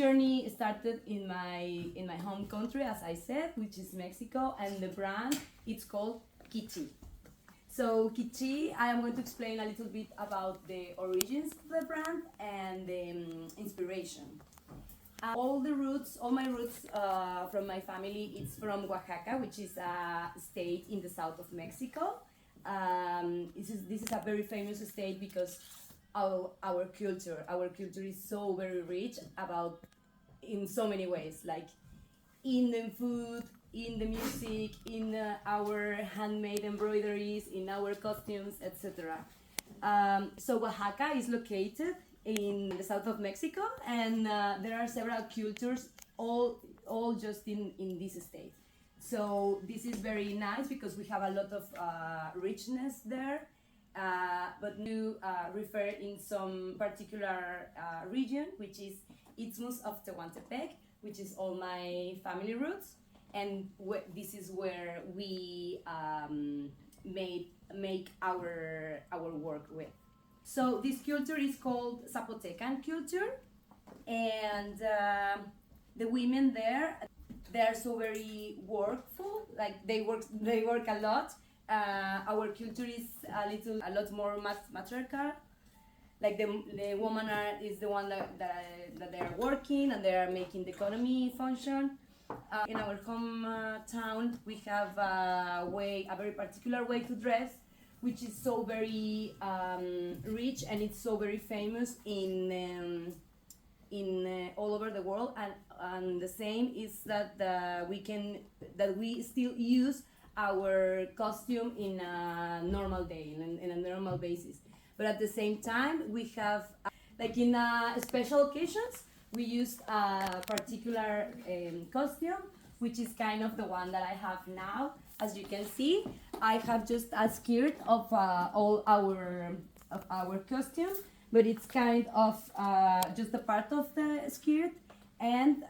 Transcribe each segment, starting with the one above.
journey started in my home country, as I said, which is Mexico, and the brand, it's called Quichi. So Quichi, I am going to explain a little bit about the origins of the brand and the inspiration. All my roots from my family, it's from Oaxaca, which is a state in the south of Mexico. This is a very famous state because our culture is so very rich in so many ways, like in the food, in the music, in our handmade embroideries, in our costumes, etc. So Oaxaca is located in the south of Mexico, and there are several cultures, all just in this state. So this is very nice because we have a lot of richness there, but you refer in some particular region, which is Istmus of Tehuantepec, which is all my family roots, and this is where we make our work with. So this culture is called Zapotecan culture, and the women there, they are so very workful, like they work a lot. Our culture is a lot more matriarchal. Like the woman is the one that they are working and they are making the economy function. In our hometown, we have a very particular way to dress, which is so very rich, and it's so very famous in all over the world. And the same is that we still use our costume in a normal day, in a normal basis. But at the same time, we have, like in special occasions, we use a particular costume, which is kind of the one that I have now. As you can see, I have just a skirt of all our costume, but it's kind of just a part of the skirt. And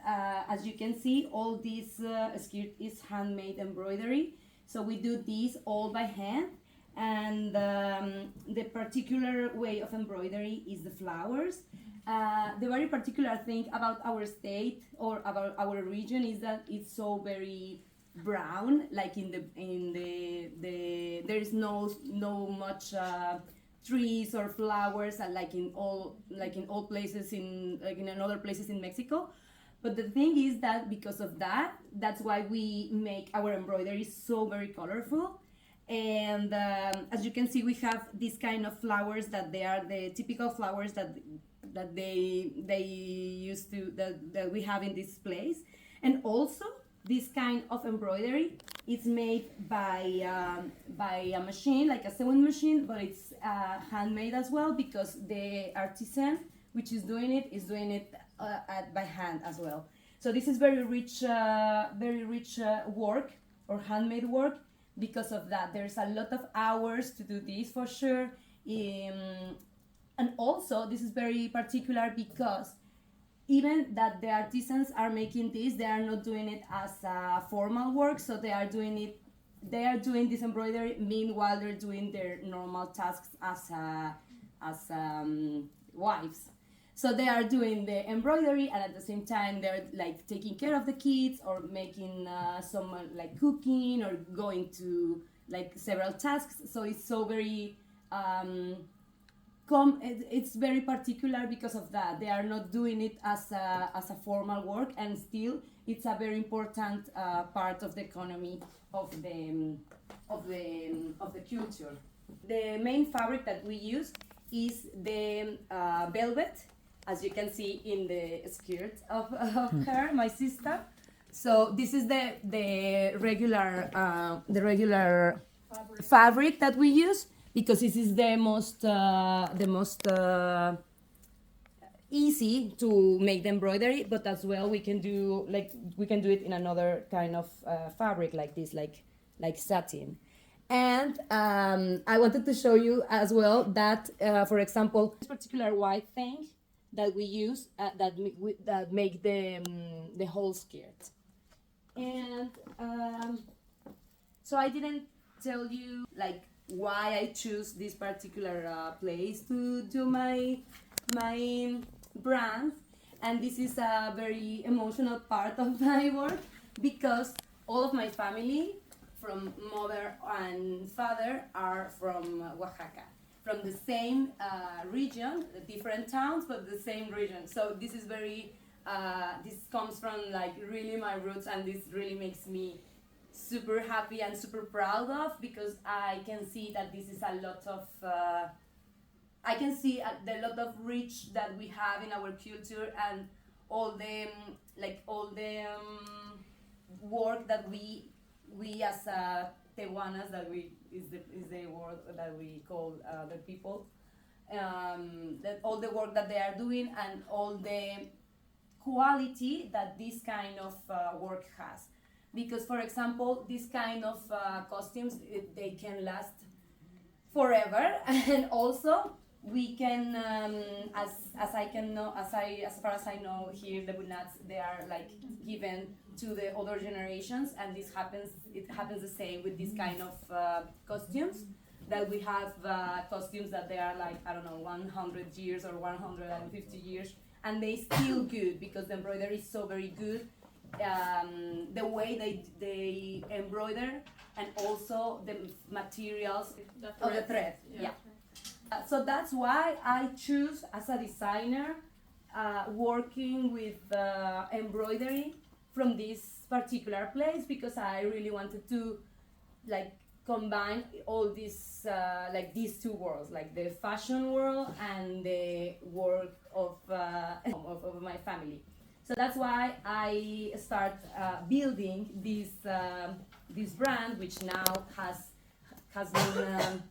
as you can see, all this skirt is handmade embroidery. So we do this all by hand. And the particular way of embroidery is the flowers. The very particular thing about our state or about our region is that it's so very brown. Like there is no much trees or flowers, like in all places in other places in Mexico. But the thing is that because of that, that's why we make our embroidery so very colorful. And as you can see, we have these kind of flowers that they are the typical flowers that they used to that we have in this place. And also this kind of embroidery is made by a machine, like a sewing machine, but it's handmade as well, because the artisan which is doing it by hand as well. So this is very rich work or handmade work. Because of that, there's a lot of hours to do this for sure. And also, this is very particular because even that the artisans are making this, they are not doing it as a formal work. So they are doing this embroidery meanwhile they're doing their normal tasks as wives. So they are doing the embroidery, and at the same time they're like taking care of the kids or making some like cooking or going to like several tasks. So it's so very it's very particular because of that. They are not doing it as a formal work, and still it's a very important part of the economy of the culture. The main fabric that we use is the velvet, as you can see in the skirt of her, my sister. So this is the regular fabric that we use, because this is the most easy to make the embroidery. But as well, we can do it in another kind of fabric like this, like satin. And I wanted to show you as well that, for example, this particular white thing that we use that make the whole skirt. And so I didn't tell you like why I choose this particular place to do my brand, and this is a very emotional part of my work because all of my family, from mother and father, are from Oaxaca, from the same region, different towns, but the same region. So this is very, this comes from like really my roots, and this really makes me super happy and super proud of, because I can see that this is a lot of, I can see the lot of reach that we have in our culture, and all the work that we as Tehuanas, that we is the word that we call the people, that all the work that they are doing and all the quality that this kind of work has. Because, for example, this kind of costumes, they can last forever, and also we can, as far as I know, here the bunats, they are like given to the other generations, and it happens the same with this kind of costumes, that we have costumes that they are like, I don't know, 100 years or 150 years, and they still good because the embroidery is so very good. The way they embroider, and also the materials of the thread. Yeah. So that's why I choose, as a designer, working with embroidery from this particular place, because I really wanted to like combine all this, like these two worlds, like the fashion world and the world of my family. So that's why I start building this brand, which now has been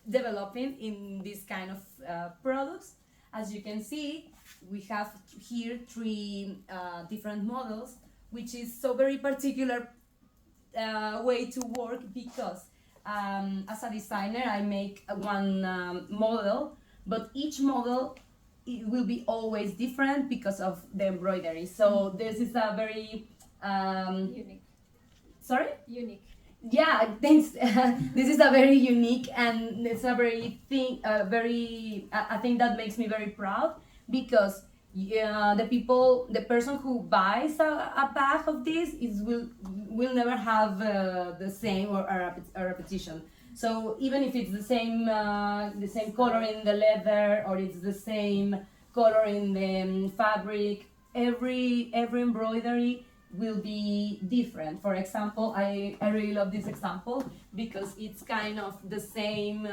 developing in this kind of products. As you can see, we have here 3 different models, which is so very particular way to work, because as a designer I make one model, but each model, it will be always different because of the embroidery. So this is a very unique. Sorry? Unique. Yeah, thanks. This is a very unique, and it's a very thing. I think that makes me very proud, because the person who buys a bag of this will never have the same or a repetition. So even if it's the same color in the leather, or it's the same color in the fabric, every embroidery will be different. For example, I really love this example because it's kind of the same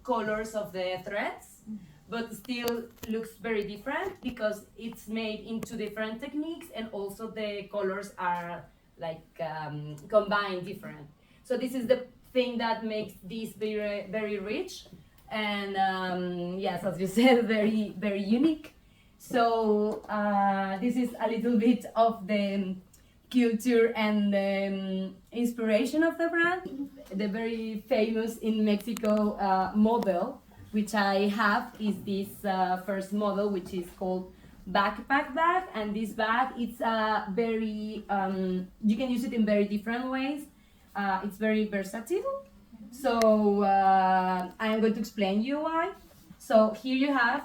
colors of the threads, but still looks very different because it's made into different techniques, and also the colors are like combined different. So this is the thing that makes this very, very rich, and yes, as you said, very, very unique. So this is a little bit of the culture and the inspiration of the brand. The very famous in Mexico model, which I have, is this first model, which is called backpack bag. And this bag, it's very, you can use it in very different ways. It's very versatile. So I'm going to explain you why. So here you have,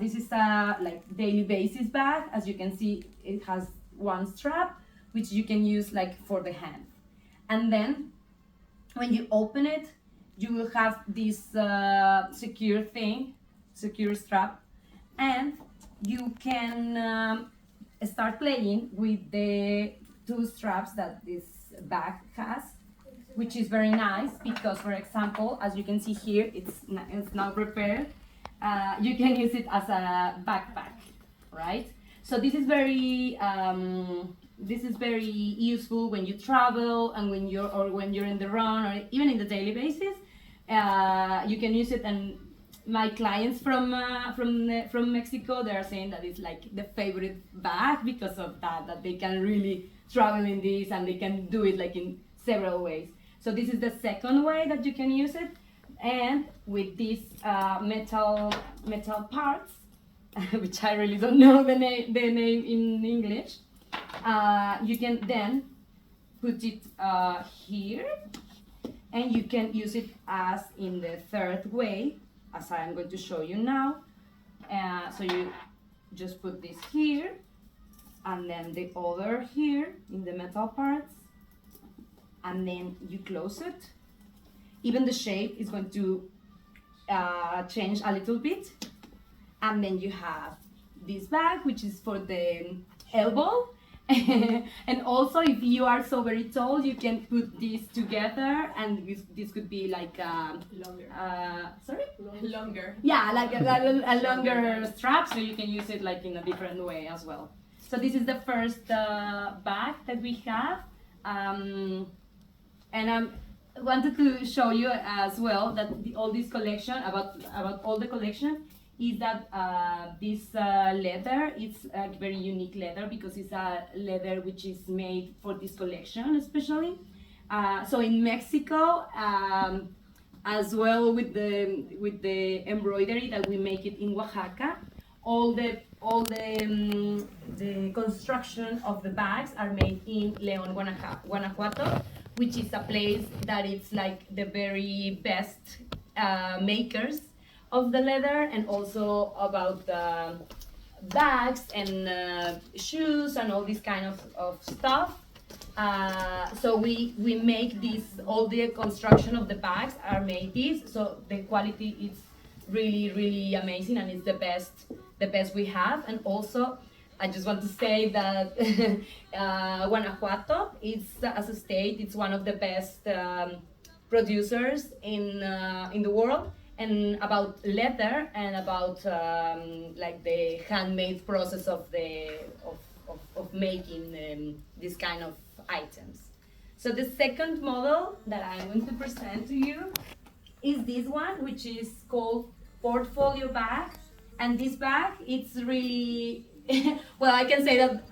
this is a like daily basis bag. As you can see, it has one strap, which you can use like for the hand. And then when you open it, you will have this secure strap, and you can start playing with the 2 straps that this bag has, which is very nice because, for example, as you can see here, it's now prepared. You can use it as a backpack, right? So this is very useful when you travel, and when you're in the run, or even in the daily basis. You can use it, and my clients from Mexico, they are saying that it's like the favorite bag because of that they can really travel in this, and they can do it like in several ways. So this is the second way that you can use it, and with these metal parts, which I really don't know the name in English, you can then put it here, and you can use it as in the third way, as I'm going to show you now. So just put this here, and then the other here in the metal parts, and then you close it. Even the shape is going to change a little bit. And then you have this bag, which is for the elbow. And also, if you are so very tall, you can put these together, and this could be like Longer. Sorry? Longer. Yeah, like a longer strap, so you can use it like in a different way as well. So this is the first bag that we have, and I wanted to show you as well that all this collection, about all the collection, is that this leather is a very unique leather, because it's a leather which is made for this collection especially. So in Mexico, as well with the embroidery that we make it in Oaxaca, all the construction of the bags are made in León, Guanajuato, which is a place that it's like the very best makers of the leather, and also about the bags and shoes and all this kind of stuff. So we make this, all the construction of the bags are made this, so the quality is really amazing, and it's the best we have. And also I just want to say that Guanajuato is, as a state, it's one of the best producers in the world, and about leather and about like the handmade process of making this kind of items. So the second model that I'm going to present to you is this one, which is called portfolio bag. And this bag, it's really well, I can say that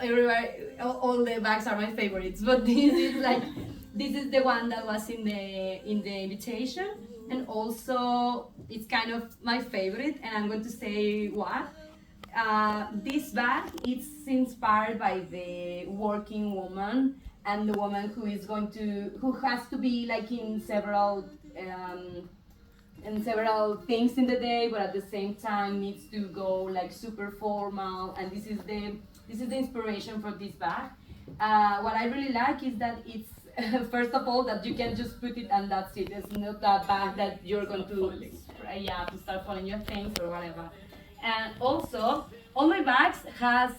all the bags are my favorites, but this is the one that was in the invitation, and also it's kind of my favorite, and I'm going to say why. This bag, it's inspired by the working woman, and the woman who has to be like in several things in the day, but at the same time needs to go like super formal. And this is the inspiration for this bag. What I really like is that it's first of all, that you can just put it and that's it. It's not a bag that you're going to start folding your things or whatever. And also, all my bags has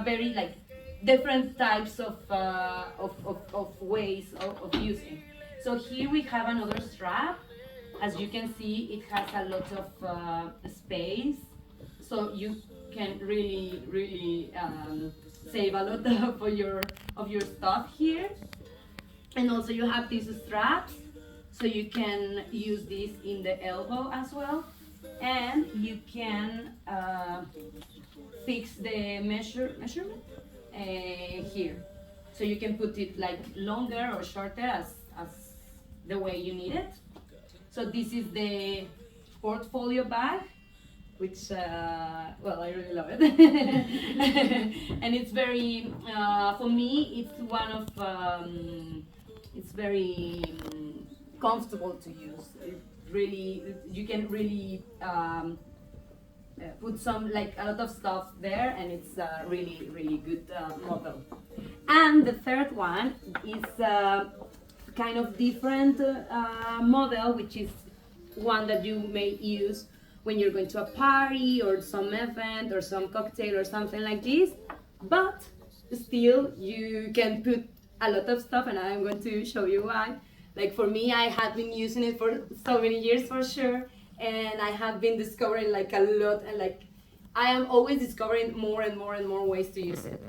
very like different types of ways of using. So here we have another strap. As you can see, it has a lot of space, so you can really save a lot of your stuff here. And also you have these straps, so you can use this in the elbow as well, and you can fix the measurement here, so you can put it like longer or shorter as the way you need it. So this is the portfolio bag, which well, I really love it. And it's very for me, it's one of it's very comfortable to use. It really, you can really put some, like a lot of stuff there, and it's a really good model. And the third one is kind of different model, which is one that you may use when you're going to a party or some event or some cocktail or something like this, but still you can put a lot of stuff, and I'm going to show you why. Like for me, I have been using it for so many years for sure, and I have been discovering like a lot, and like I am always discovering more and more ways to use it.